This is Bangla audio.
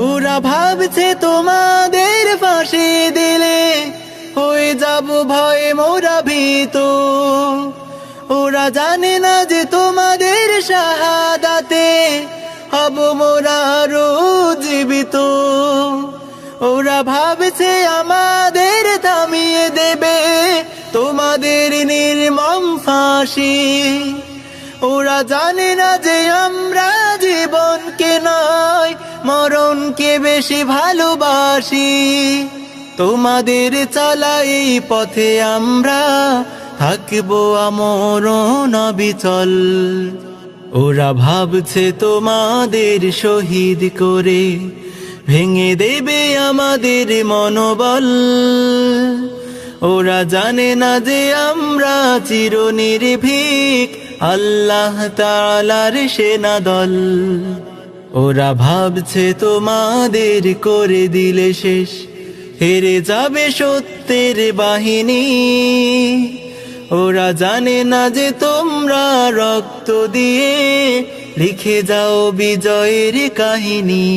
ওরা ভাবছে তোমাদের ফাঁসি দিলে হয়ে যাব ভয়ে মোরা ভীত। ওরা জানে না যে তোমাদের শাহাদাতে হব মোরা আরো জীবিত। ওরা ভাবছে আমাদের থামিয়ে দেবে তোমাদের নির্মম ফাঁসি। ওরা জানে না যে আমরা জীবনকে নয় মরণকে বেশি ভালোবাসি। তোমাদের চলা এই পথে আমরা থাকবো আমরণ অবিচল। ওরা ভাবছে তোমাদের শহীদ করে ভেঙে দেবে আমাদের মনোবল। ওরা জানে না যে আমরা চিরনির্ভীক আল্লাহ তাআলার সেনাদল। ওরা ভাবছে তোমাদের করে দিলে শেষ হেরে যাবে সত্যের বাহিনী। ওরা জানে না যে তোমরা রক্ত দিয়ে লিখে যাও বিজয়ের কাহিনী।